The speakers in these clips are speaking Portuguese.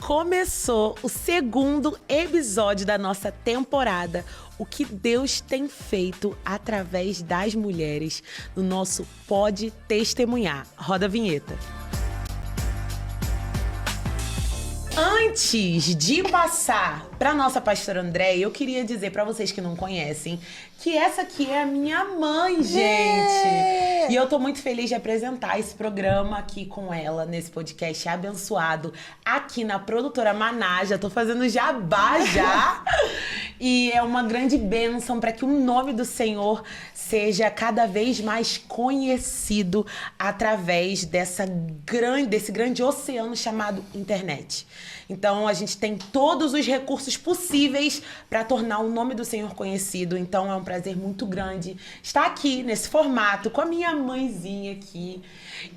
começou o segundo episódio da nossa temporada. O que Deus tem feito através das mulheres no nosso Pode Testemunhar. Roda a vinheta. Antes de passar para nossa pastora Andréia, eu queria dizer para vocês que não conhecem que essa aqui é a minha mãe, gente. E eu tô muito feliz de apresentar esse programa aqui com ela, nesse podcast abençoado, aqui na produtora Maná. Já tô fazendo jabá já. E é uma grande bênção para que o nome do Senhor seja cada vez mais conhecido através desse grande oceano chamado internet. Então, a gente tem todos os recursos possíveis para tornar o nome do Senhor conhecido. Então, é um prazer muito grande estar aqui, nesse formato, com a minha mãezinha aqui.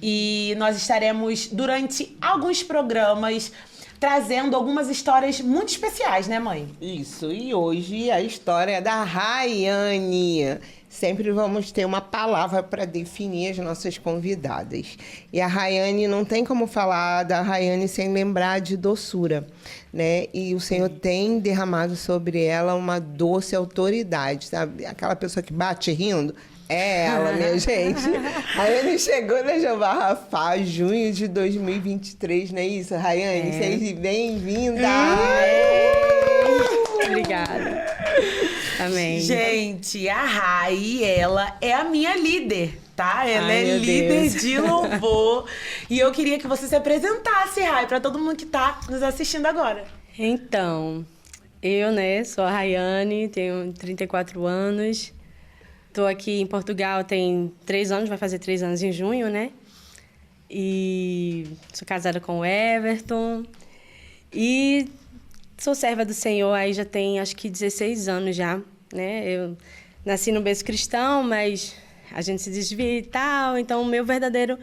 E nós estaremos, durante alguns programas, trazendo algumas histórias muito especiais, né, mãe? Isso, e hoje a história é da Rayane. Sempre vamos ter uma palavra para definir as nossas convidadas. E a Rayane, não tem como falar da Rayane sem lembrar de doçura, né? E o Senhor tem derramado sobre ela uma doce autoridade, sabe? Aquela pessoa que bate rindo, é ela, minha gente. A Rayane chegou na Jeová Rafá, junho de 2023, não é isso, Rayane? Seja bem-vinda! Obrigada. Amém. Gente, a Rai, ela é a minha líder, tá? Ela Ai, é líder Deus. de louvor. E eu queria que você se apresentasse, Rai, pra todo mundo que tá nos assistindo agora. Então, eu, sou a Rayane, tenho 34 anos. Tô aqui em Portugal tem 3 anos, vai fazer 3 anos em junho, né? E sou casada com o Everton. E sou serva do Senhor aí já tem, acho que 16 anos já, né? Eu nasci no berço cristão, mas a gente se desvia e tal. Então, o meu verdadeiro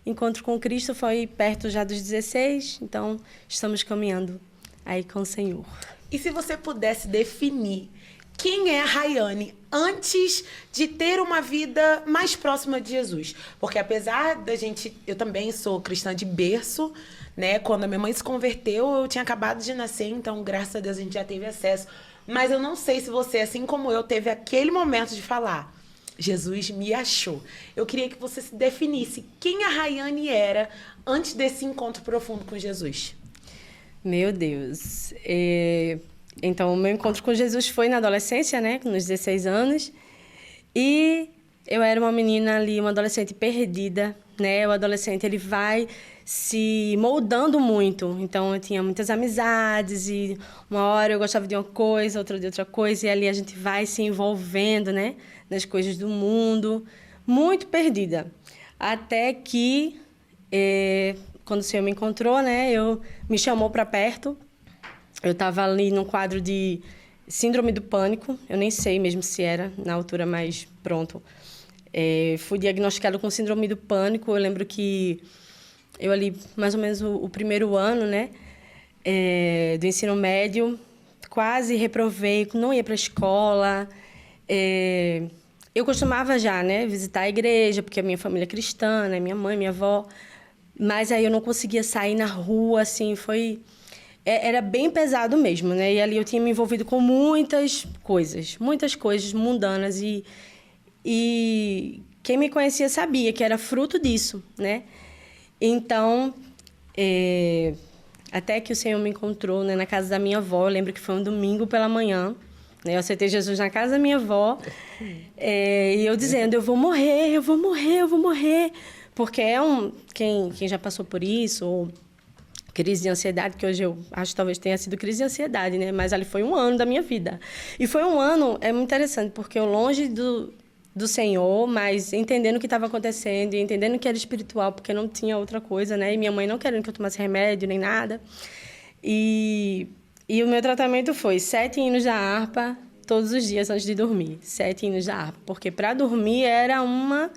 encontro com Cristo foi perto já dos 16. Então, estamos caminhando aí com o Senhor. E se você pudesse definir quem é a Rayane antes de ter uma vida mais próxima de Jesus? Porque apesar da gente... Eu também sou cristã de berço, né? Quando a minha mãe se converteu, eu tinha acabado de nascer, então, graças a Deus, a gente já teve acesso. Mas eu não sei se você, assim como eu, teve aquele momento de falar: Jesus me achou. Eu queria que você se definisse quem a Rayane era antes desse encontro profundo com Jesus. Meu Deus. Então, o meu encontro com Jesus foi na adolescência, né? Nos 16 anos. E eu era uma menina ali, uma adolescente perdida, né? O adolescente, ele vai se moldando muito. Então, eu tinha muitas amizades e uma hora eu gostava de uma coisa, outra de outra coisa. E ali a gente vai se envolvendo, né? Nas coisas do mundo. Muito perdida. Até que, quando o Senhor me encontrou, né? Me chamou para perto. Eu estava ali num quadro de síndrome do pânico. Eu nem sei mesmo se era na altura, mas pronto. Fui diagnosticada com síndrome do pânico. Eu lembro que eu ali, mais ou menos o primeiro ano, né, do ensino médio, quase reprovei, não ia para a escola. Eu costumava já, né, visitar a igreja, porque a minha família é cristã, né, minha mãe, minha avó. Mas aí eu não conseguia sair na rua, assim, era bem pesado mesmo, né? E ali eu tinha me envolvido com muitas coisas mundanas. E quem me conhecia sabia que era fruto disso, né? Então, até que o Senhor me encontrou, né, na casa da minha avó. Eu lembro que foi um domingo pela manhã, né? Eu aceitei Jesus na casa da minha avó. E eu dizendo: eu vou morrer, eu vou morrer, eu vou morrer. Porque quem já passou por isso, ou crise de ansiedade, que hoje eu acho que talvez tenha sido crise de ansiedade, né? Mas ali foi um ano da minha vida. E foi um ano, muito interessante, porque eu longe do Senhor, mas entendendo o que estava acontecendo e entendendo que era espiritual, porque não tinha outra coisa, né? E minha mãe não querendo que eu tomasse remédio nem nada. E o meu tratamento foi 7 hinos da harpa todos os dias antes de dormir. 7 hinos da harpa. Porque para dormir era uma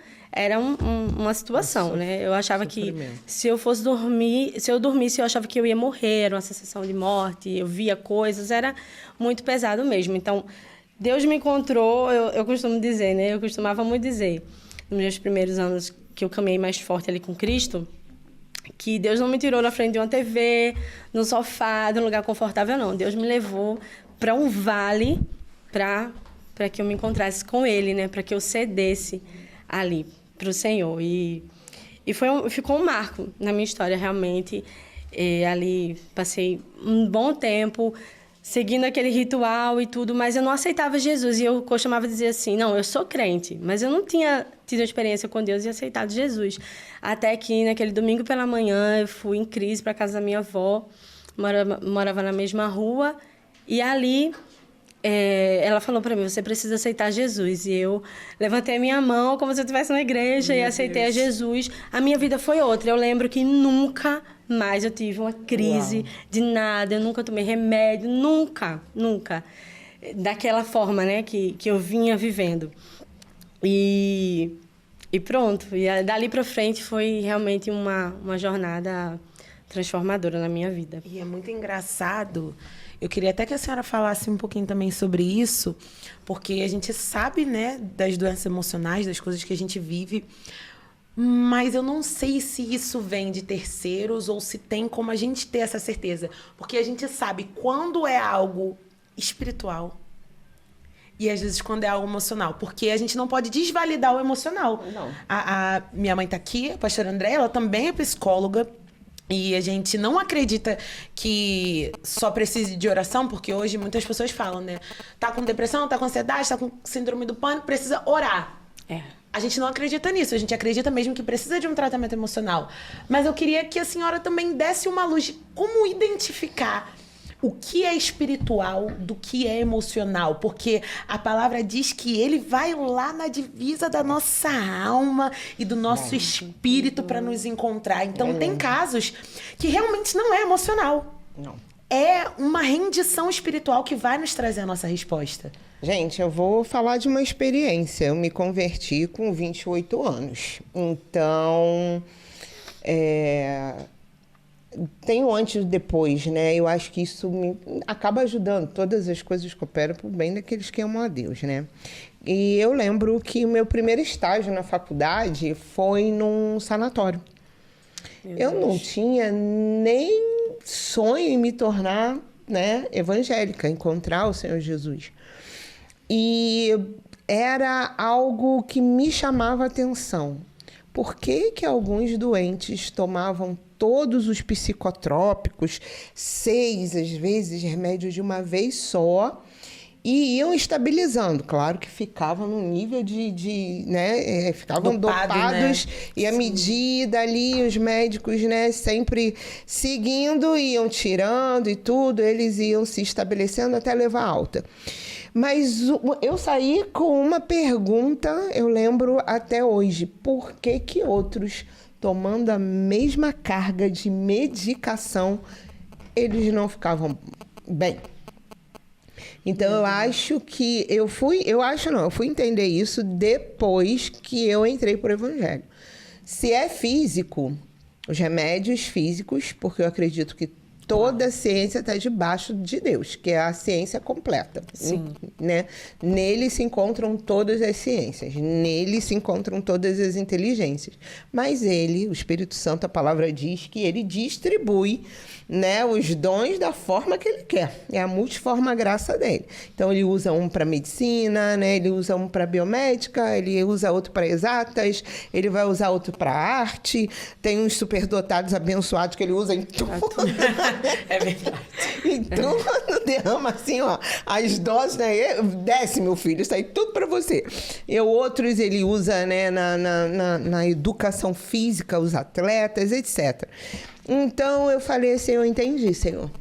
situação, né? Eu achava que se eu dormisse, eu achava que eu ia morrer, era uma sensação de morte, eu via coisas, era muito pesado mesmo. Então, Deus me encontrou, eu costumo dizer, né? Eu costumava muito dizer, nos meus primeiros anos que eu caminhei mais forte ali com Cristo, que Deus não me tirou na frente de uma TV, no sofá, de um lugar confortável, não. Deus me levou para um vale para que eu me encontrasse com Ele, né? Para que eu cedesse ali para o Senhor. E ficou um marco na minha história, realmente. Ali passei um bom tempo seguindo aquele ritual e tudo, mas eu não aceitava Jesus. E eu costumava dizer assim, não, eu sou crente, mas eu não tinha tido experiência com Deus e aceitado Jesus. Até que naquele domingo pela manhã eu fui em crise para casa da minha avó, morava na mesma rua, e ali ela falou para mim, você precisa aceitar Jesus. E eu levantei a minha mão como se eu estivesse na igreja e aceitei a Jesus. A minha vida foi outra. Eu lembro que nunca mais eu tive uma crise de nada, eu nunca tomei remédio, nunca. Daquela forma, né, que eu vinha vivendo. E pronto. E dali para frente foi realmente uma jornada transformadora na minha vida. E é muito engraçado. Eu queria até que a senhora falasse um pouquinho também sobre isso, porque a gente sabe, né, das doenças emocionais, das coisas que a gente vive, mas eu não sei se isso vem de terceiros ou se tem como a gente ter essa certeza. Porque a gente sabe quando é algo espiritual e às vezes quando é algo emocional. Porque a gente não pode desvalidar o emocional. Não. A minha mãe tá aqui, a pastora Andréia, ela também é psicóloga. E a gente não acredita que só precise de oração, porque hoje muitas pessoas falam, né? Tá com depressão, tá com ansiedade, tá com síndrome do pânico, precisa orar. A gente não acredita nisso, a gente acredita mesmo que precisa de um tratamento emocional. Mas eu queria que a senhora também desse uma luz de como identificar o que é espiritual do que é emocional. Porque a palavra diz que ele vai lá na divisa da nossa alma e do nosso espírito para nos encontrar. Então, tem casos que realmente não é emocional. Não. É uma rendição espiritual que vai nos trazer a nossa resposta. Gente, eu vou falar de uma experiência. Eu me converti com 28 anos. Então, tem o antes e depois, né? Eu acho que isso me acaba ajudando. Todas as coisas cooperam pro bem daqueles que amam a Deus, né? E eu lembro que o meu primeiro estágio na faculdade foi num sanatório. Eu não tinha nem sonho em me tornar, né, evangélica, encontrar o Senhor Jesus. E era algo que me chamava a atenção. Por que que alguns doentes tomavam todos os psicotrópicos, 6, às vezes, remédios de uma vez só, e iam estabilizando? Claro que ficavam num nível né, ficavam dopados, né? E à medida ali, os médicos, né, sempre seguindo, iam tirando e tudo, eles iam se estabelecendo até levar alta. Mas eu saí com uma pergunta, eu lembro até hoje: por que que outros, tomando a mesma carga de medicação, eles não ficavam bem? Então, eu acho que eu fui entender isso depois que eu entrei pro Evangelho. Se é físico, os remédios físicos, porque eu acredito que toda a ciência está debaixo de Deus, que é a ciência completa. Sim. Né? Nele se encontram todas as ciências, nele se encontram todas as inteligências. Mas ele, o Espírito Santo, a palavra diz que ele distribui, né, os dons da forma que ele quer. É a multiforme graça dele. Então, ele usa um para medicina, né? Ele usa um para biomédica, ele usa outro para exatas, ele vai usar outro para arte. Tem uns superdotados abençoados que ele usa em tudo. É verdade. Então, derrama assim, ó, as doses, né? Desce, meu filho, isso aí tudo para você. E outros ele usa, né, na educação física, os atletas, etc. Então, eu falei assim, eu entendi, Senhor.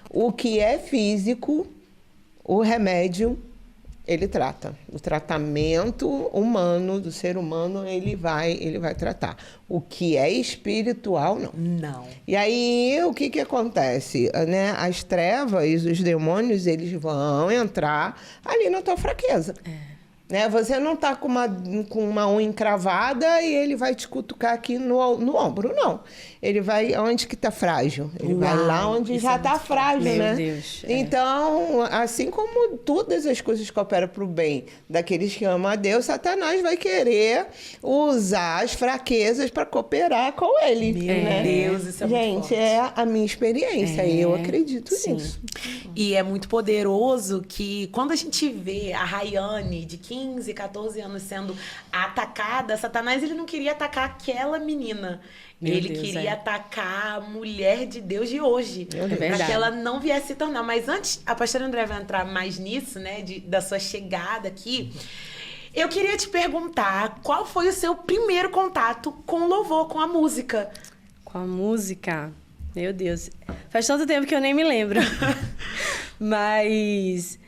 O que é físico, o remédio, ele trata. O tratamento humano, do ser humano, ele vai tratar. O que é espiritual, não. Não. E aí, o que acontece? Né? As trevas, os demônios, eles vão entrar ali na tua fraqueza. né? Você não tá com uma unha encravada e ele vai te cutucar aqui no ombro, não. Ele vai onde que tá frágil. Ele vai lá onde já tá frágil, Meu né? Deus, Então, assim como todas as coisas que operam pro bem daqueles que amam a Deus, Satanás vai querer usar as fraquezas para cooperar com ele. Meu né? Deus, isso é muito Gente, forte. é a minha experiência e eu acredito nisso. E é muito poderoso que quando a gente vê a Rayane de 15, 14 anos sendo atacada, Satanás ele não queria atacar aquela menina. Meu Ele Deus, queria atacar a mulher de Deus de hoje. Para verdade. que ela não viesse se tornar. Mas antes, a pastora André vai entrar mais nisso, né? Da sua chegada aqui. Eu queria te perguntar qual foi o seu primeiro contato com louvor, com a música? Com a música, meu Deus. Faz tanto tempo que eu nem me lembro. Mas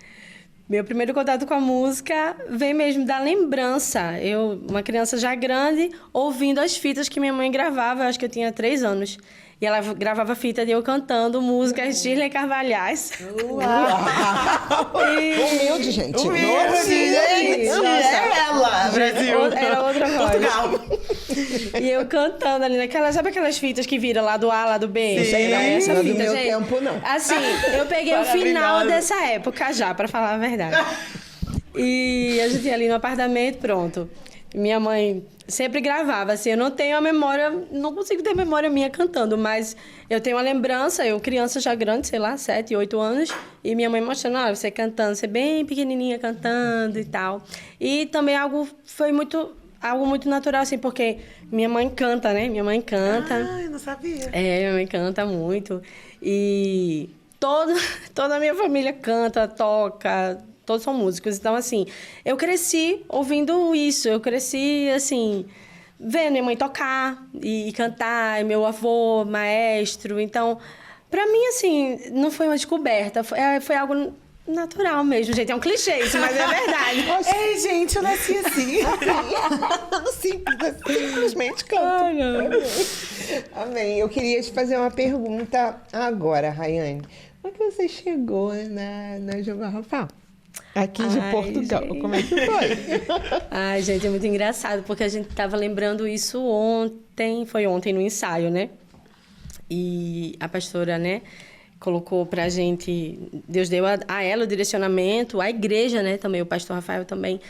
meu primeiro contato com a música vem mesmo da lembrança. Eu, uma criança já grande, ouvindo as fitas que minha mãe gravava. Eu acho que eu tinha 3 anos. E ela gravava fita de eu cantando músicas de Shirley Carvalhais. Humilde, gente. Humilde, gente. É ela, Brasil. Era outra voz. Portugal. E eu cantando ali naquela... Sabe aquelas fitas que vira lá do A, lá do B? Sim. Não é essa Não é do fita, meu gente. tempo, não. Assim, eu peguei o final Maravilhosa. dessa época já, pra falar a verdade. E a gente ia ali no apartamento, pronto. Minha mãe sempre gravava, assim, eu não tenho a memória, não consigo ter memória minha cantando, mas eu tenho uma lembrança, eu criança já grande, sei lá, 7, 8 anos, e minha mãe mostrando, olha, você cantando, você bem pequenininha cantando e tal. E também algo muito natural, assim, porque minha mãe canta, né? Minha mãe canta. Ai, não sabia. Minha mãe canta muito. E toda a minha família canta, toca, todos são músicos. Então, assim, eu cresci ouvindo isso. Eu cresci, assim, vendo minha mãe tocar e cantar, e meu avô, maestro. Então, pra mim, assim, não foi uma descoberta. Foi algo natural mesmo, gente. É um clichê isso, mas é verdade. Ei, gente, eu nasci assim. Simplesmente canto. Amém. Eu queria te fazer uma pergunta agora, Rayane. Como é que você chegou na João Rafael? Aqui de Ai, Portugal. gente. Como é que foi? Ai, gente, é muito engraçado, porque a gente tava lembrando isso ontem, foi ontem no ensaio, né? E a pastora, né, colocou pra gente, Deus deu a ela o direcionamento, a igreja, né, também, o pastor Rafael também,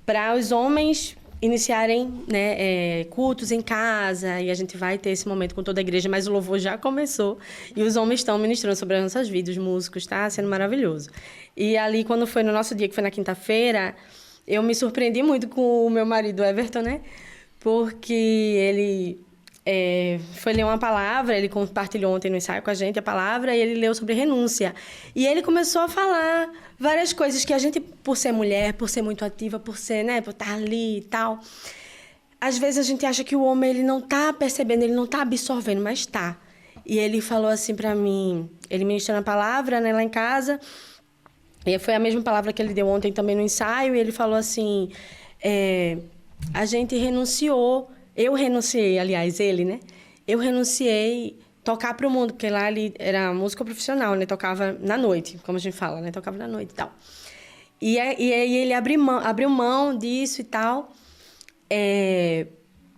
para os homens iniciarem, né, cultos em casa, e a gente vai ter esse momento com toda a igreja, mas o louvor já começou, e os homens estão ministrando sobre as nossas vidas, os músicos, tá sendo maravilhoso. E ali, quando foi no nosso dia, que foi na quinta-feira, eu me surpreendi muito com o meu marido, Everton, né, porque ele foi ler uma palavra, ele compartilhou ontem no ensaio com a gente a palavra, e ele leu sobre renúncia. E ele começou a falar várias coisas que a gente, por ser mulher, por ser muito ativa, por ser, né, por estar ali e tal, às vezes a gente acha que o homem, ele não tá percebendo, ele não tá absorvendo, mas tá. E ele falou assim pra mim, ele ministrando a palavra, né, lá em casa, e foi a mesma palavra que ele deu ontem também no ensaio, e ele falou assim, a gente renunciou. Eu renunciei, aliás, ele, né? Eu renunciei tocar para o mundo, porque lá ele era músico profissional, né? Tocava na noite, como a gente fala, né? Tocava na noite e tal. E aí ele abriu mão disso e tal,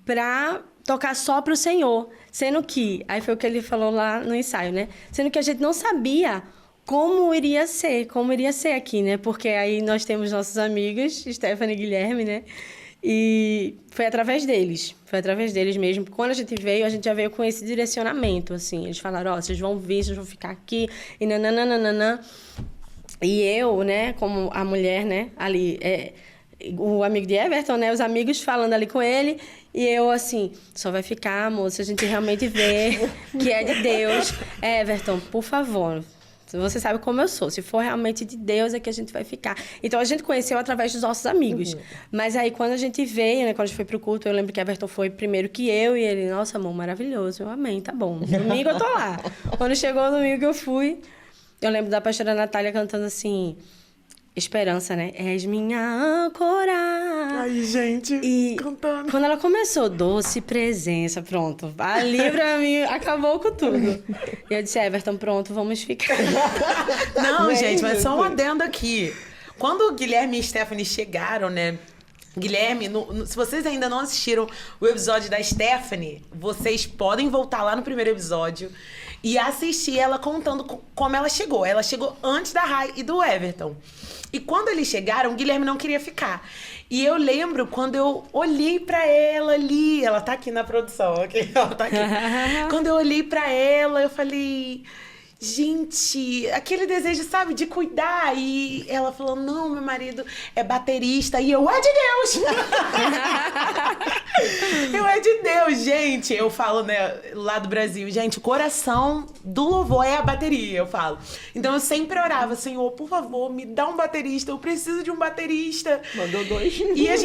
para tocar só para o Senhor. Sendo que, aí foi o que ele falou lá no ensaio, né? Sendo que a gente não sabia como iria ser aqui, né? Porque aí nós temos nossos amigos, Stephanie e Guilherme, né? E foi através deles mesmo. Quando a gente já veio com esse direcionamento, assim. Eles falaram, vocês vão vir, vocês vão ficar aqui, e nananana. E eu, né, como a mulher, né, ali, o amigo de Everton, né, os amigos falando ali com ele, e eu, assim, só vai ficar, amor, se a gente realmente vê que é de Deus. Everton, por favor, você sabe como eu sou. Se for realmente de Deus, é que a gente vai ficar. Então, a gente conheceu através dos nossos amigos. Mas aí, quando a gente veio, né? Quando a gente foi pro culto, eu lembro que a Everton foi primeiro que eu. E ele, nossa, amor, maravilhoso. Eu amei, tá bom. Domingo eu tô lá. Quando chegou o domingo que eu fui, eu lembro da pastora Natália cantando assim... Esperança, né? És minha âncora. Ai, gente, E cantando. quando ela começou, doce presença, pronto. Ali pra mim, acabou com tudo. E eu disse, Everton, pronto, vamos ficar. Não, Bem, gente, mas só um gente. adendo aqui. Quando o Guilherme e Stephanie chegaram, né? Guilherme, se vocês ainda não assistiram o episódio da Stephanie, vocês podem voltar lá no primeiro episódio e assistir ela contando como ela chegou. Ela chegou antes da Rai e do Everton. E quando eles chegaram, o Guilherme não queria ficar. E eu lembro quando eu olhei pra ela ali... Ela tá aqui na produção, ok? Ela tá aqui. Quando eu olhei pra ela, eu falei... Gente, aquele desejo, sabe, de cuidar. E ela falou, não, meu marido é baterista. E eu, é de Deus! Eu, é de Deus, gente. Eu falo, né, lá do Brasil, gente, o coração do louvor é a bateria, eu falo. Então eu sempre orava, Senhor, por favor, me dá um baterista. Eu preciso de um baterista. Mandou 2. E a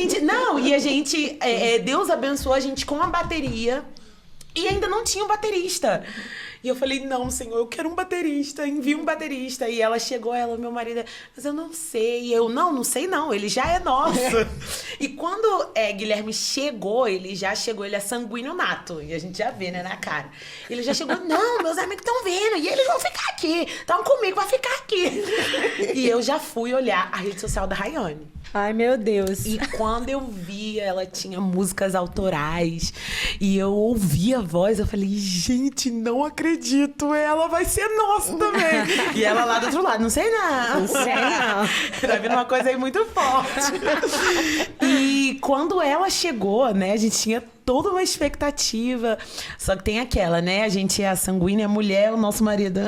gente, Deus abençoou a gente com a bateria. E ainda não tinha um baterista. E eu falei, não, Senhor, eu quero um baterista, envia um baterista. E ela chegou, meu marido, mas eu não sei. E eu, não sei não, ele já é nosso. E quando Guilherme chegou, ele é sanguíneo nato. E a gente já vê, né, na cara. Ele já chegou, não, meus amigos estão vendo, e eles vão ficar aqui. Estão comigo, vai ficar aqui. E eu já fui olhar a rede social da Rayane. Ai, meu Deus. E quando eu via, ela tinha músicas autorais. E eu ouvi a voz, eu falei, gente, não acredito, ela vai ser nossa também. E ela lá do outro lado, não sei não. Não sei não. Tá vindo uma coisa aí muito forte. E quando ela chegou, né, a gente tinha toda uma expectativa. Só que tem aquela, né? A gente é a sanguínea mulher, o nosso marido...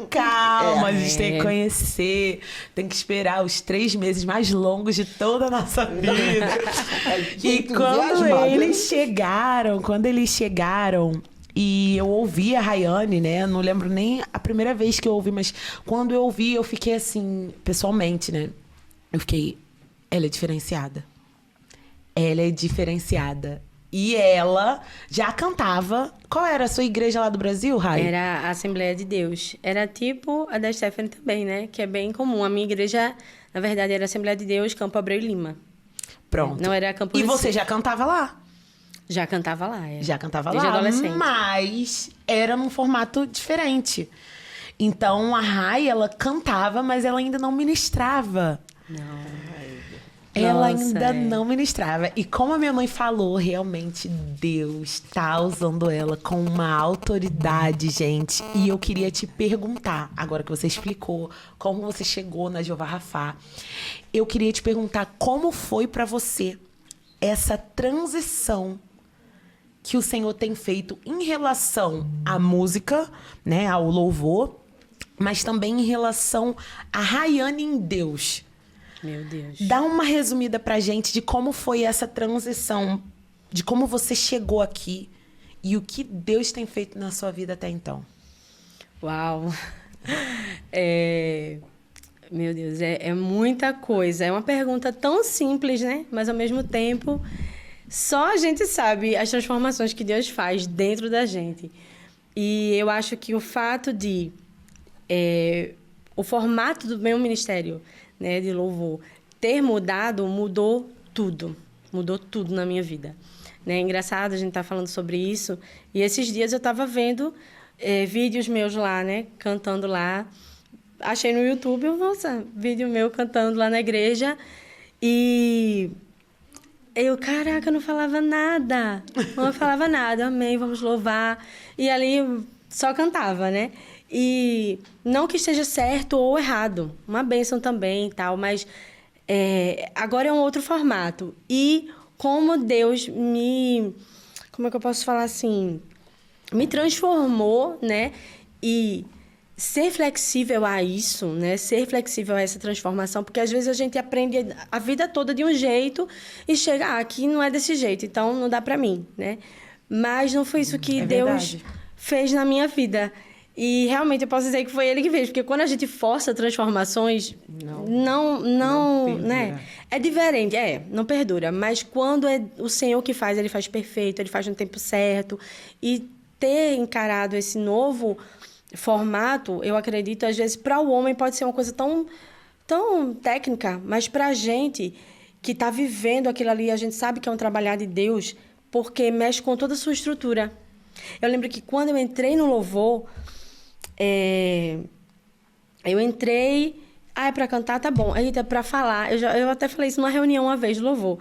calma, a gente tem que conhecer. Tem que esperar os 3 meses mais longos de toda a nossa vida. E quando eles chegaram... E eu ouvi a Rayane, né? Não lembro nem a primeira vez que eu ouvi, mas quando eu ouvi, eu fiquei assim, pessoalmente, né? Eu fiquei, ela é diferenciada. Ela é diferenciada. E ela já cantava. Qual era a sua igreja lá do Brasil, Rai? Era a Assembleia de Deus. Era tipo a da Stephanie também, né? Que é bem comum. A minha igreja, na verdade, era a Assembleia de Deus, Campo Abreu e Lima. Pronto. Não era Campo E Recife. você já cantava lá? Já cantava lá, é. Já cantava Desde lá, adolescente. mas era num formato diferente. Então, a Rai, ela cantava, mas ela ainda não ministrava. Não. Ela Nossa, ainda não ministrava. E como a minha mãe falou, realmente Deus tá usando ela com uma autoridade, gente. E eu queria te perguntar, agora que você explicou como você chegou na Jeová Rafá, eu queria te perguntar como foi pra você essa transição que o Senhor tem feito em relação à música, né, ao louvor, mas também em relação a Rayane em Deus. Meu Deus. Dá uma resumida pra gente de como foi essa transição, de como você chegou aqui e o que Deus tem feito na sua vida até então. Uau. Meu Deus, é muita coisa. É uma pergunta tão simples, né? Mas, ao mesmo tempo, só a gente sabe as transformações que Deus faz dentro da gente. E eu acho que o fato de... o formato do meu ministério, né, de louvor ter mudado, mudou tudo na minha vida, né? Engraçado a gente tá falando sobre isso, e esses dias eu tava vendo vídeos meus lá, né, cantando lá, achei no YouTube, nossa, vídeo meu cantando lá na igreja, e eu, caraca, eu não falava nada, amém, vamos louvar, e ali eu só cantava, né? E não que esteja certo ou errado, uma bênção também e tal, mas agora é um outro formato. E como Deus como é que eu posso falar assim? Me transformou, né? E ser flexível a isso, né? Ser flexível a essa transformação, porque às vezes a gente aprende a vida toda de um jeito e chega, aqui não é desse jeito, então não dá pra mim, né? Mas não foi isso que Deus fez na minha vida. E realmente eu posso dizer que foi ele que fez, porque quando a gente força transformações, não né? É diferente, não perdura. Mas quando é o Senhor que faz, ele faz perfeito, ele faz no tempo certo. E ter encarado esse novo formato, eu acredito, às vezes, para o homem pode ser uma coisa tão técnica, mas para a gente que está vivendo aquilo ali, a gente sabe que é um trabalhar de Deus, porque mexe com toda a sua estrutura. Eu lembro que quando eu entrei no louvor, eu entrei, Ah, é pra cantar? Tá bom. Eita, pra falar. Eu até falei isso numa reunião uma vez, de louvor.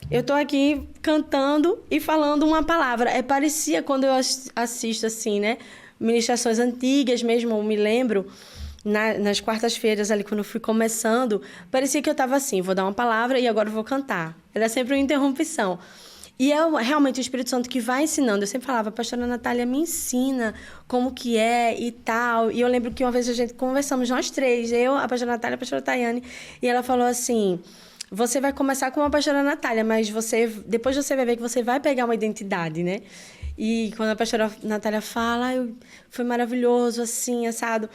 Eu tô aqui cantando e falando uma palavra. Parecia quando eu assisto, assim, né? Ministrações antigas mesmo, eu me lembro, nas quartas-feiras ali, quando eu fui começando, parecia que eu tava assim, vou dar uma palavra e agora eu vou cantar. Era sempre uma interrupção. E é realmente o Espírito Santo que vai ensinando. Eu sempre falava, pastora Natália, me ensina como que é e tal. E eu lembro que uma vez a gente conversamos, nós três, eu, a pastora Natália e a pastora Tayane, e ela falou assim, você vai começar com a pastora Natália, mas depois você vai ver que você vai pegar uma identidade, né? E quando a pastora Natália fala, foi maravilhoso, assim, assado.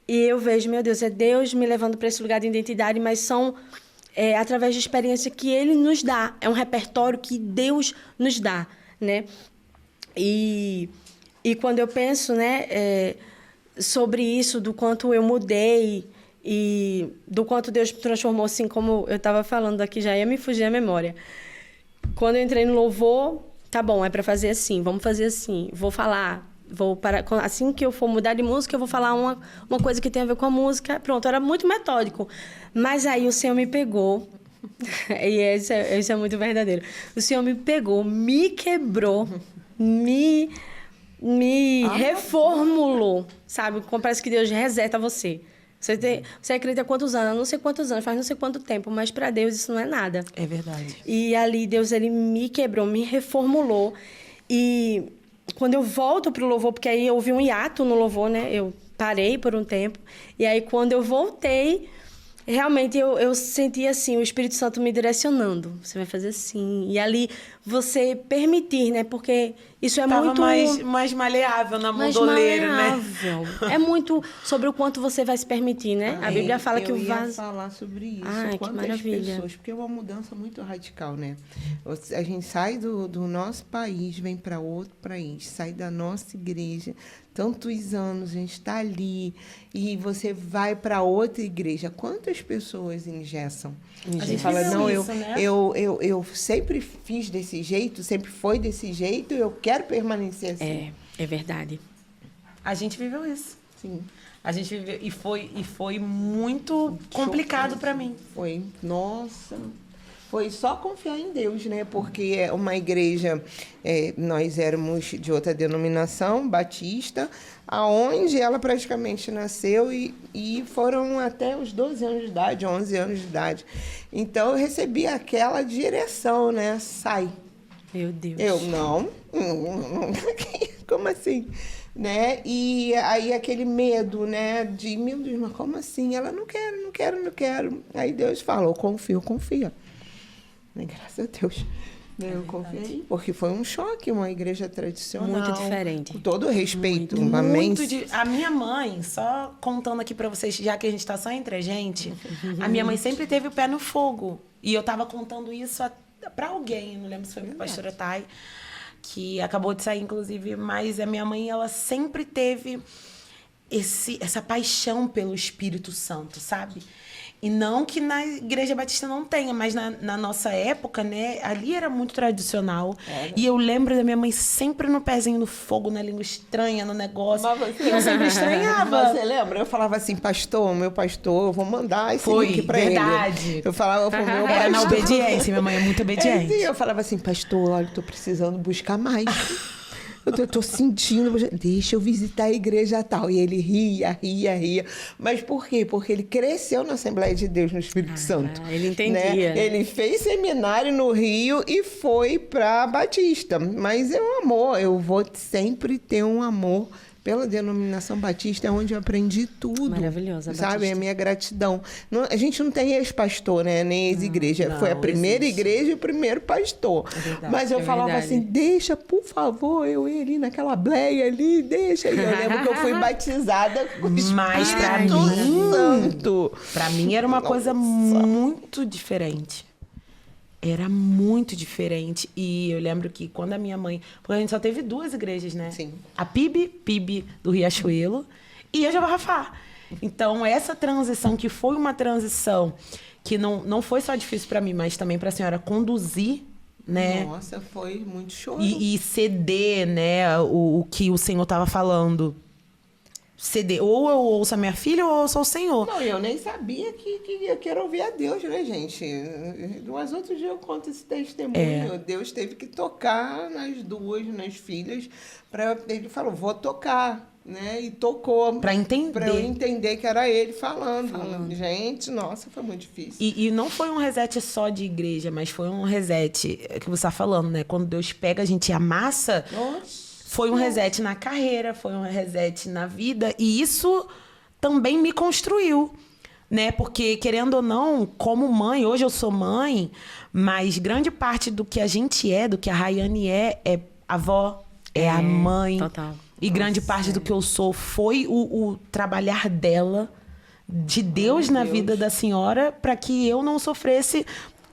E eu vejo, meu Deus, é Deus me levando para esse lugar de identidade, mas são... através de experiência que Ele nos dá. É um repertório que Deus nos dá, né? E quando eu penso, né, sobre isso, do quanto eu mudei e do quanto Deus me transformou, assim como eu estava falando aqui, já ia me fugir a memória. Quando eu entrei no louvor, tá bom, é para fazer assim, vamos fazer assim, vou falar... assim que eu for mudar de música, eu vou falar uma coisa que tem a ver com a música. Pronto, era muito metódico. Mas aí o Senhor me pegou, e isso é muito verdadeiro. O Senhor me pegou, me quebrou, me reformulou, sabe? Parece que Deus reseta você. Você acredita há quantos anos? Não sei quantos anos, faz não sei quanto tempo, mas para Deus isso não é nada. É verdade. E ali Deus, ele me quebrou, me reformulou. E... quando eu volto pro louvor, porque aí houve um hiato no louvor, né? Eu parei por um tempo. E aí, quando eu voltei, realmente eu senti, assim, o Espírito Santo me direcionando. Você vai fazer assim. E ali, você permitir, né? Porque isso é muito... mais maleável na mão do oleiro, né? É muito sobre o quanto você vai se permitir, né? A Bíblia fala que o vaso... Eu ia falar sobre isso. Ai, que maravilha. Pessoas, porque é uma mudança muito radical, né? A gente sai do nosso país, vem para outro país, sai da nossa igreja, tantos anos, a gente está ali, e você vai para outra igreja. Quantas pessoas engessam? A gente fala, não, isso, né? eu sempre fiz desse jeito, sempre foi desse jeito, eu quero permanecer assim. É verdade. A gente viveu isso. Sim. A gente viveu, e foi muito complicado para mim. Foi, nossa... Foi só confiar em Deus, né? Porque é uma igreja, nós éramos de outra denominação, batista, aonde ela praticamente nasceu e foram até os 12 anos de idade, 11 anos de idade. Então, eu recebi aquela direção, né? Sai. Meu Deus. Eu, não. Como assim? Né? E aí aquele medo, né? De, meu Deus, mas como assim? Ela, não quero. Aí Deus falou, confia. Graças a Deus. Eu confiei, porque foi um choque, uma igreja tradicional. Muito diferente. Com todo respeito. A minha mãe, só contando aqui pra vocês, já que a gente tá só entre a gente, a minha mãe sempre teve o pé no fogo. E eu tava contando isso pra alguém, não lembro se foi pra pastora Thay, que acabou de sair, inclusive, mas a minha mãe, ela sempre teve essa paixão pelo Espírito Santo, sabe? E não que na Igreja Batista não tenha, mas na nossa época, né, ali era muito tradicional. E eu lembro da minha mãe sempre no pezinho no fogo, na língua estranha, no negócio. E eu sempre estranhava. Você lembra? Eu falava assim, meu pastor, eu vou mandar esse link pra verdade. Ele. Eu falava pro meu pastor. Era na obediência, minha mãe é muito obediente. Eu falava assim, pastor, olha, eu tô precisando buscar mais. Eu tô sentindo, deixa eu visitar a igreja tal. E ele ria. Mas por quê? Porque ele cresceu na Assembleia de Deus no Espírito Santo. Ele entendia. Né? Ele fez seminário no Rio e foi para Batista. Mas é um amor, eu vou sempre ter um amor pela denominação batista, é onde eu aprendi tudo. Maravilhosa, sabe? Batista. É a minha gratidão. Não, a gente não tem ex-pastor, né? Nem ex-igreja. Foi a primeira igreja e o primeiro pastor. É verdade, mas eu falava assim, deixa, por favor, eu ir ali naquela bleia ali, deixa. E eu lembro que eu fui batizada com o Mas pra Espírito mim, Santo. Pra mim era uma coisa muito diferente. Era muito diferente. E eu lembro que quando a minha mãe... Porque a gente só teve 2 igrejas, né? Sim. A PIB do Riachuelo e a Java Rafá. Então, essa transição, que foi uma transição que não foi só difícil para mim, mas também para a senhora conduzir, né? Nossa, foi muito choro. E ceder, né, o que o Senhor estava falando. ceder. Ou eu ouço a minha filha ou eu ouço o Senhor. Não, eu nem sabia que eu quero ouvir a Deus, né, gente? Mas outro dia eu conto esse testemunho. Deus teve que tocar nas duas, nas filhas, ele falou, vou tocar, né? E tocou. Pra entender. Pra eu entender que era ele falando. Gente, nossa, foi muito difícil. E não foi um reset só de igreja, mas foi um reset que você tá falando, né? Quando Deus pega a gente e amassa, Nossa. foi um reset na carreira, foi um reset na vida. E isso também me construiu, né? Porque, querendo ou não, como mãe, hoje eu sou mãe, mas grande parte do que a gente do que a Rayane é avó, é a mãe. Total. E grande parte do que eu sou foi o trabalhar dela, de Deus na vida da senhora, para que eu não sofresse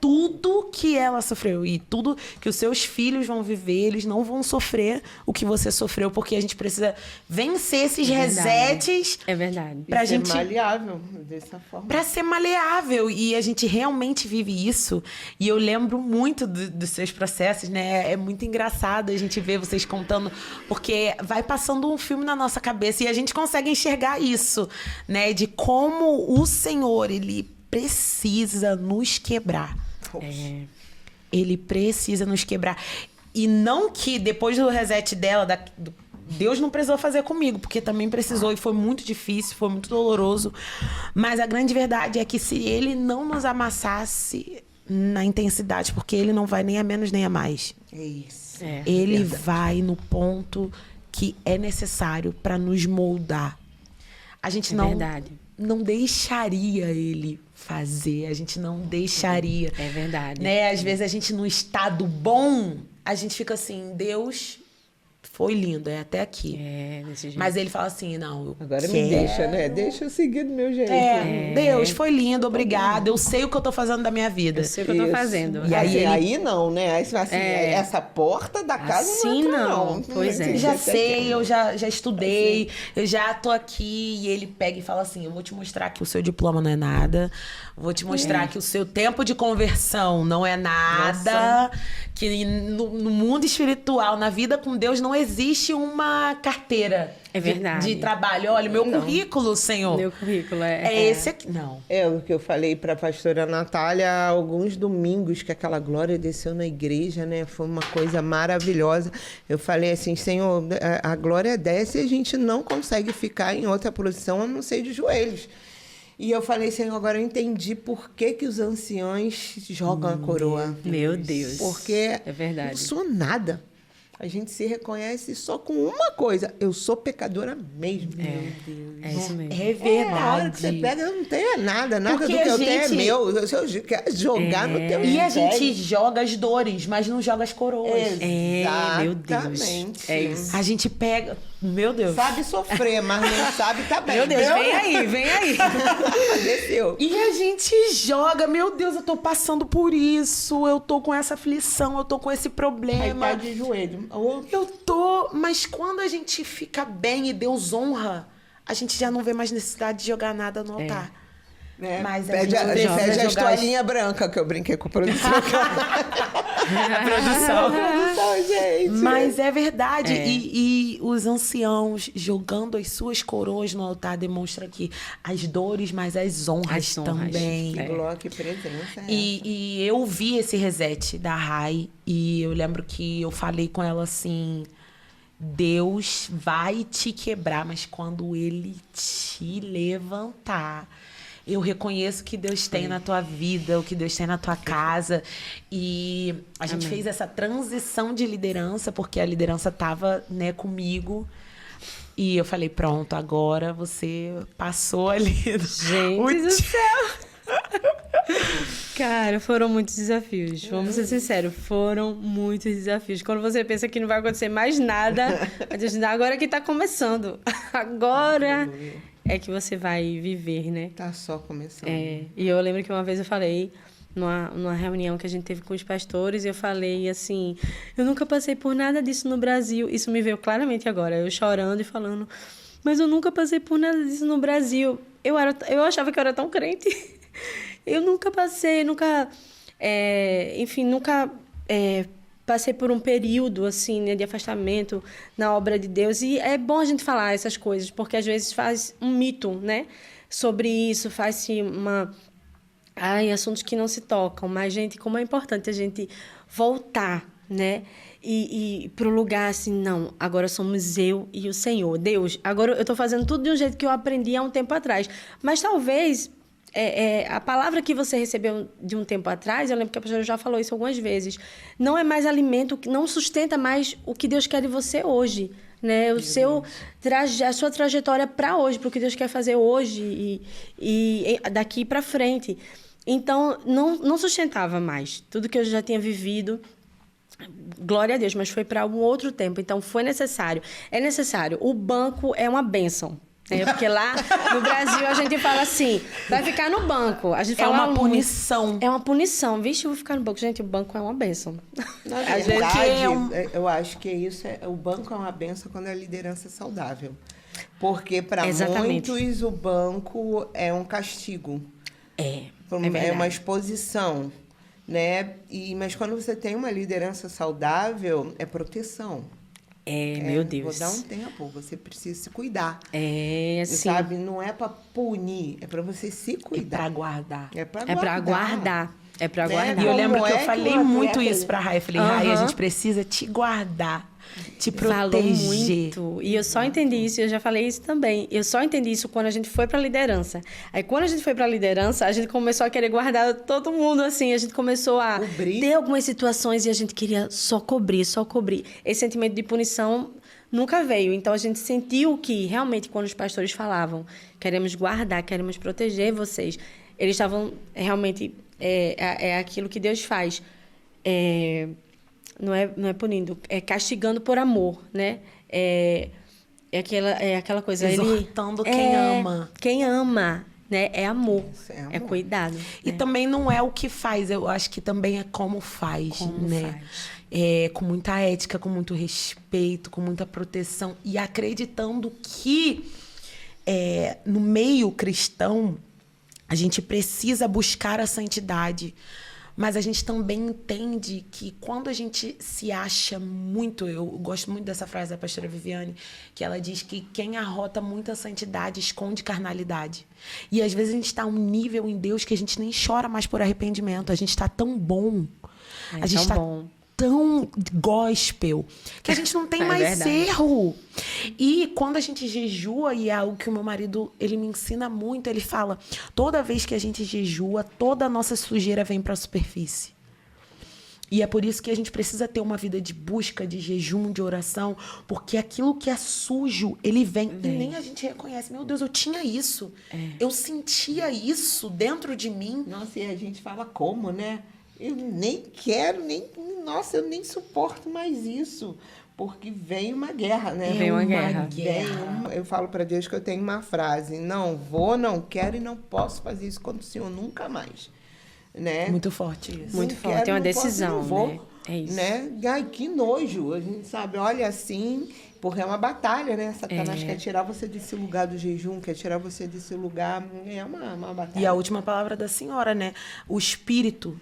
tudo que ela sofreu. E tudo que os seus filhos vão viver, eles não vão sofrer o que você sofreu, porque a gente precisa vencer esses resets. É verdade. Pra Ser gente maleável dessa forma. Pra ser maleável. E a gente realmente vive isso. E eu lembro muito dos seus processos, né? É muito engraçado a gente ver vocês contando, porque vai passando um filme na nossa cabeça e a gente consegue enxergar isso, né? De como o Senhor, ele precisa nos quebrar. Ele precisa nos quebrar. E não que depois do reset dela, Deus não precisou fazer comigo, porque também precisou e foi muito difícil, foi muito doloroso. Mas a grande verdade é que se ele não nos amassasse na intensidade, porque ele não vai nem a menos nem a mais. É isso. Ele vai no ponto que é necessário para nos moldar. A gente não deixaria ele fazer, a gente não deixaria. É verdade. Né? Às vezes a gente, no estado bom, a gente fica assim, Deus foi lindo, é até aqui. Desse jeito. Mas ele fala assim, não, eu Agora quero. me deixa, né? Deixa eu seguir do meu jeito. Deus, foi lindo, obrigada. Eu sei o que eu tô fazendo da minha vida. Eu sei o que eu tô fazendo. E aí Aí não, né? Aí você fala assim, essa porta da casa Assim não entra, não. não. Pois é. Eu já sei, eu já estudei, eu já tô aqui. E ele pega e fala assim, eu vou te mostrar que o seu diploma não é nada. Vou te mostrar que o seu tempo de conversão não é nada. Que no mundo espiritual, na vida com Deus, não existe uma carteira de trabalho. Olha, o meu currículo, Senhor. Meu currículo é esse aqui. Não. É o que eu falei para a pastora Natália há alguns domingos, que aquela glória desceu na igreja, né? Foi uma coisa maravilhosa. Eu falei assim, Senhor, a glória desce e a gente não consegue ficar em outra posição a não ser de joelhos. E eu falei, Senhor, agora eu entendi por que os anciões jogam a coroa. Meu Deus. Porque é verdade. Eu sou nada. A gente se reconhece só com uma coisa. Eu sou pecadora mesmo. Meu Deus. É isso mesmo. É verdade. A hora que você pega, eu não tenho nada Porque do que eu tenho é gente- meu. Eu quero jogar no teu E a império. gente joga as dores, mas não joga as coroas. Meu Deus. Exatamente. É isso. A gente pega... Meu Deus. Sabe sofrer, mas não sabe tá bem. Meu Deus, vem aí. Desceu. E a gente joga, meu Deus, eu tô passando por isso, eu tô com essa aflição, eu tô com esse Aí problema. tá de joelho. Eu tô, mas quando a gente fica bem e Deus honra, a gente já não vê mais necessidade de jogar nada no altar. Né? Mas a Pede gente precisa pede a jogar as- toalhinha branca, que eu brinquei com a produção. produção. Produção, gente. Mas é verdade. E os anciãos jogando as suas coroas no altar demonstra que as dores, mas as honras, As honras. também. Glória, que presença. E eu vi esse reset da Rai e eu lembro que eu falei com ela assim: Deus vai te quebrar, mas quando ele te levantar, eu reconheço o que Deus tem na tua vida, o que Deus tem na tua casa. E a gente fez essa transição de liderança, porque a liderança estava, né, comigo. E eu falei, pronto, agora você passou ali. Gente do céu! Cara, foram muitos desafios. Vamos ser sinceros, foram muitos desafios. Quando você pensa que não vai acontecer mais nada, a gente dá agora que tá começando. Agora é que você vai viver, né? Tá só começando. E eu lembro que uma vez eu falei numa reunião que a gente teve com os pastores, e eu falei assim, eu nunca passei por nada disso no Brasil. Isso me veio claramente agora, eu chorando e falando, mas eu nunca passei por nada disso no Brasil. Eu achava que eu era tão crente. Eu nunca passei, nunca passei por um período, assim, né, de afastamento na obra de Deus. E é bom a gente falar essas coisas, porque às vezes faz um mito, né, sobre isso, faz-se assuntos que não se tocam. Mas, gente, como é importante a gente voltar, né, e para o lugar assim, não, agora somos eu e o Senhor. Deus, agora eu estou fazendo tudo de um jeito que eu aprendi há um tempo atrás. Mas talvez... a palavra que você recebeu de um tempo atrás, eu lembro que a pastora já falou isso algumas vezes, não é mais alimento, não sustenta mais o que Deus quer de você hoje, né? A sua trajetória para hoje, para o que Deus quer fazer hoje e daqui para frente. Então, não sustentava mais tudo que eu já tinha vivido. Glória a Deus, mas foi para um outro tempo. Então, foi necessário. É necessário. O banco é uma bênção. Porque lá no Brasil a gente fala assim, vai ficar no banco. A gente fala uma punição. É uma punição. Vixe, eu vou ficar no banco. Gente, o banco é uma bênção. Na verdade, eu acho que isso o banco é uma bênção quando a liderança é saudável. Porque para muitos o banco é um castigo. É uma exposição. Né? Mas quando você tem uma liderança saudável, é proteção. Meu Deus. Vou dar um tempo, você precisa se cuidar. Assim. Sabe? Não é para punir, é para você se cuidar. É para guardar. É para guardar. É para guardar. E eu lembro que eu falei muito isso pra Rai. Eu falei, Rai, a gente precisa te guardar, te proteger. Falou muito. E eu só entendi isso, eu já falei isso também. Eu só entendi isso quando a gente foi pra liderança. Aí, quando a gente foi pra liderança, a gente começou a querer guardar todo mundo, assim. A gente começou a ter algumas situações e a gente queria só cobrir, só cobrir. Esse sentimento de punição nunca veio. Então, a gente sentiu que, realmente, quando os pastores falavam, queremos guardar, queremos proteger vocês, eles estavam realmente... É aquilo que Deus faz. Não é punindo, é castigando por amor, né? É aquela coisa... Exortando quem ama. Quem ama, né? É amor. É cuidado. E também não é o que faz, eu acho que também é como faz, né? Com muita ética, com muito respeito, com muita proteção. E acreditando que no meio cristão, a gente precisa buscar a santidade, mas a gente também entende que quando a gente se acha muito... Eu gosto muito dessa frase da pastora Viviane, que ela diz que quem arrota muita santidade esconde carnalidade. E às vezes a gente está a um nível em Deus que a gente nem chora mais por arrependimento. A gente está tão bom. A gente está tão gospel que a gente não tem mais erro. E quando a gente jejua, e é algo que o meu marido, ele me ensina muito, ele fala, toda vez que a gente jejua, toda a nossa sujeira vem para a superfície. E é por isso que a gente precisa ter uma vida de busca, de jejum, de oração, porque aquilo que é sujo, ele vem. E nem a gente reconhece. Meu Deus, eu tinha isso. Eu sentia isso dentro de mim. Nossa, e a gente fala como, né? Eu nem quero, nossa, eu nem suporto mais isso. Porque vem uma guerra, né? Vem uma guerra. Eu falo para Deus que eu tenho uma frase: não vou, não quero e não posso fazer isso contra o Senhor nunca mais. Né? Muito forte isso. Muito forte, é uma decisão, né? É isso. Né? Ai, que nojo. A gente sabe, olha assim, porque é uma batalha, né? Satanás quer tirar você desse lugar do jejum, quer tirar você desse lugar. É uma batalha. E a última palavra da senhora, né? O espírito.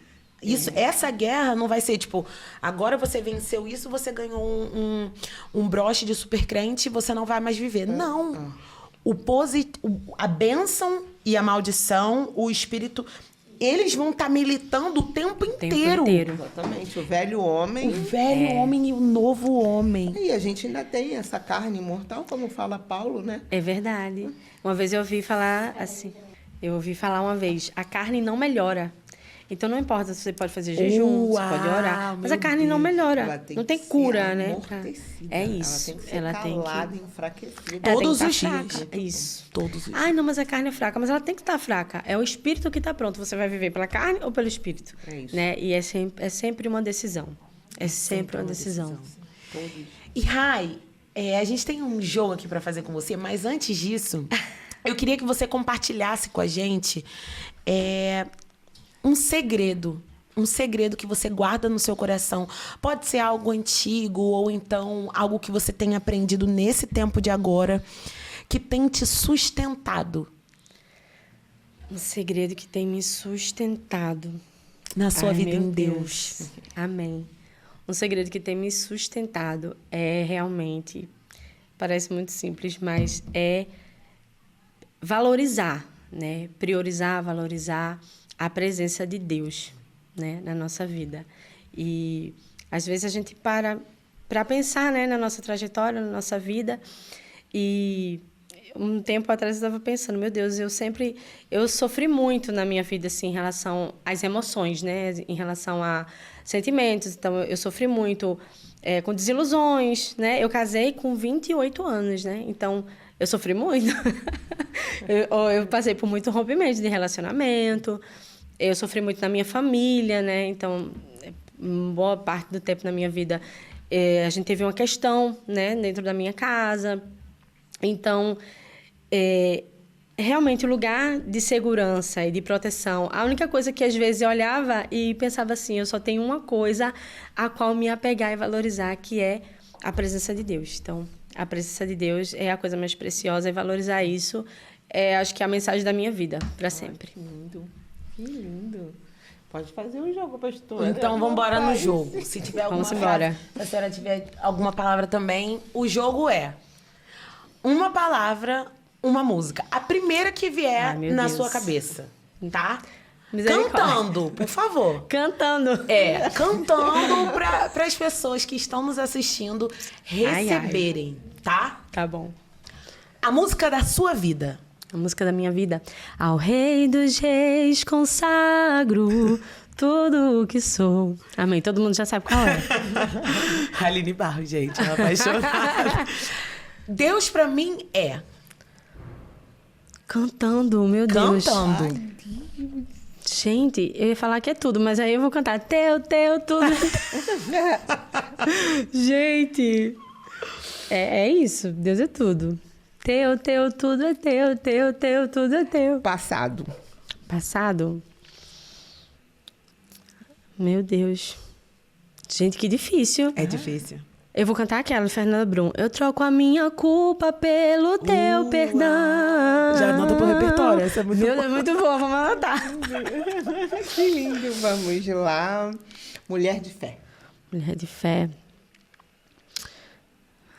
Essa guerra não vai ser tipo, agora você venceu isso, você ganhou um broche de super crente e você não vai mais viver. Não. A bênção e a maldição, o espírito, eles vão estar militando o tempo inteiro. Exatamente. O velho homem. O velho homem e o novo homem. E a gente ainda tem essa carne mortal, como fala Paulo, né? É verdade. Uma vez eu ouvi falar assim, uma vez, a carne não melhora. Então, não importa se você pode fazer jejum, você pode orar, mas a carne não melhora. Não tem cura, né? É isso. Ela tem que ser calada, enfraquecida. Todos os dias. Isso. Todos os dias. Ai, não, mas a carne é fraca. Mas ela tem que estar fraca. É o espírito que está pronto. Você vai viver pela carne ou pelo espírito? É isso. Né? E é sempre uma decisão. É sempre uma decisão. E, Rai, a gente tem um jogo aqui para fazer com você, mas antes disso, eu queria que você compartilhasse com a gente... um segredo que você guarda no seu coração. Pode ser algo antigo ou então algo que você tenha aprendido nesse tempo de agora que tem te sustentado. Um segredo que tem me sustentado na sua vida em Deus. Deus. Amém. Um um segredo que tem me sustentado é realmente, parece muito simples, mas é valorizar, né? Priorizar, valorizar a presença de Deus, né? Na nossa vida. E às vezes a gente para pensar, né? Na nossa trajetória, na nossa vida. E um tempo atrás eu estava pensando, meu Deus, eu sofri muito na minha vida, assim, em relação às emoções, né? Em relação a sentimentos. Então, eu sofri muito com desilusões, né? Eu casei com 28 anos, né? Então, eu sofri muito. eu passei por muito rompimento de relacionamento. Eu sofri muito na minha família, né? Então, boa parte do tempo na minha vida, a gente teve uma questão, né? Dentro da minha casa. Então, realmente o lugar de segurança e de proteção, a única coisa que às vezes eu olhava e pensava assim, eu só tenho uma coisa a qual me apegar e valorizar, que é a presença de Deus. Então, a presença de Deus é a coisa mais preciosa e valorizar isso acho que é a mensagem da minha vida, para sempre. Que lindo, que lindo. Pode fazer um jogo, pastora. Então, vamos embora no jogo. Se tiver alguma Vamos embora. frase, se a senhora tiver alguma palavra também, o jogo é uma palavra, uma música. A primeira que vier na sua cabeça, tá? Cantando, por favor. Cantando. Cantando para as pessoas que estão nos assistindo receberem, tá? Tá bom. A música da sua vida. A música da minha vida. Ao Rei dos Reis consagro tudo o que sou. Amém. Todo mundo já sabe qual é. Aline Barros, gente. Ela apaixonada. Deus pra mim é... Cantando, meu Deus. Cantando. Ai, gente, eu ia falar que é tudo, mas aí eu vou cantar teu, tudo. Gente, é isso. Deus é tudo. Teu, tudo é teu, tudo é teu. Passado. Passado? Meu Deus. Gente, que difícil. É difícil. Eu vou cantar aquela, Fernanda Brum. Eu troco a minha culpa pelo teu perdão. Já anota pro repertório, essa é muito boa. Muito boa, vamos anotar. Que lindo, vamos lá. Mulher de fé. Mulher de fé.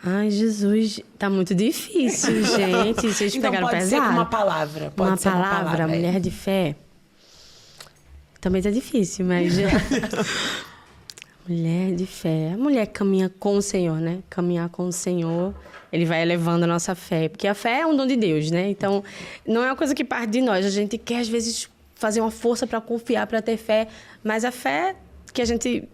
Ai, Jesus, tá muito difícil, gente. Vocês então pegaram pode pesado. ser com uma palavra. Pode ser uma palavra, mulher de fé. Também tá difícil, mas... Mulher de fé. A mulher caminha com o Senhor, né? Caminhar com o Senhor, Ele vai elevando a nossa fé. Porque a fé é um dom de Deus, né? Então, não é uma coisa que parte de nós. A gente quer, às vezes, fazer uma força para confiar, para ter fé. Mas a fé que a gente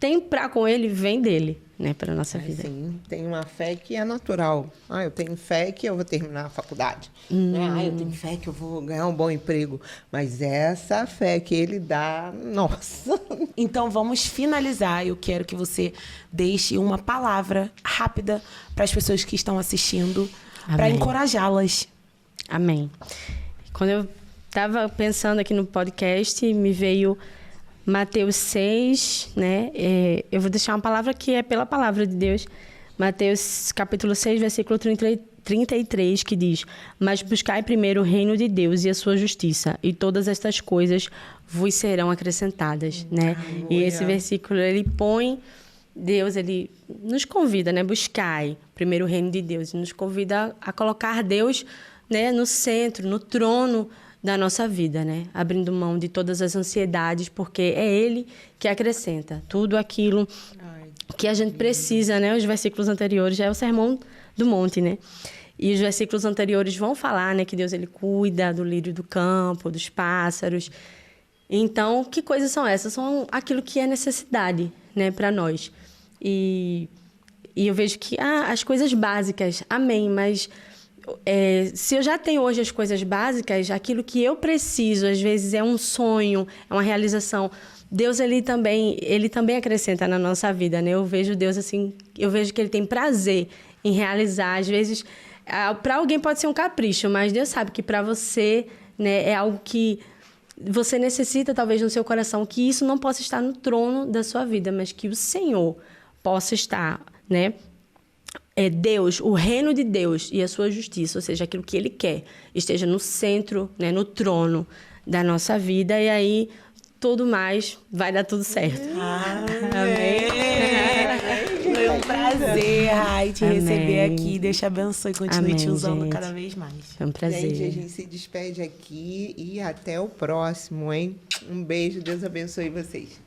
tem para com Ele vem dele, né? Para a nossa vida. Sim, tem uma fé que é natural. Eu tenho fé que eu vou terminar a faculdade. Eu tenho fé que eu vou ganhar um bom emprego. Mas essa fé que ele dá, nossa. Então, vamos finalizar. Eu quero que você deixe uma palavra rápida para as pessoas que estão assistindo, para encorajá-las. Amém. Quando eu estava pensando aqui no podcast, me veio Mateus 6, né? Eu vou deixar uma palavra que é pela palavra de Deus. Mateus capítulo 6, versículo 33, que diz: mas buscai primeiro o reino de Deus e a sua justiça, e todas estas coisas vos serão acrescentadas, né? E esse versículo, ele põe Deus, ele nos convida, né? Buscai primeiro o reino de Deus, e nos convida a colocar Deus, né, no centro, no trono da nossa vida, né? Abrindo mão de todas as ansiedades, porque é Ele que acrescenta tudo aquilo que a gente precisa, né? Os versículos anteriores já é o Sermão do Monte, né? E os versículos anteriores vão falar, né, que Deus, ele cuida do lírio do campo, dos pássaros. Então, que coisas são essas? São aquilo que é necessidade, né, para nós. E eu vejo que as coisas básicas, amém, mas se eu já tenho hoje as coisas básicas, aquilo que eu preciso, às vezes é um sonho, é uma realização. Deus, ele também acrescenta na nossa vida, né? Eu vejo Deus assim, eu vejo que ele tem prazer em realizar. Às vezes, para alguém pode ser um capricho, mas Deus sabe que para você, né, é algo que você necessita, talvez, no seu coração, que isso não possa estar no trono da sua vida, mas que o Senhor possa estar, né? Deus, o reino de Deus e a sua justiça, ou seja, aquilo que Ele quer, esteja no centro, né, no trono da nossa vida, e aí tudo mais vai dar tudo certo. Amém. um prazer, Rai, te Amém. receber aqui. Deus te abençoe e continue Amém, te usando gente. cada vez mais. Foi um prazer. Gente, a gente se despede aqui e até o próximo, hein? Um beijo, Deus abençoe vocês.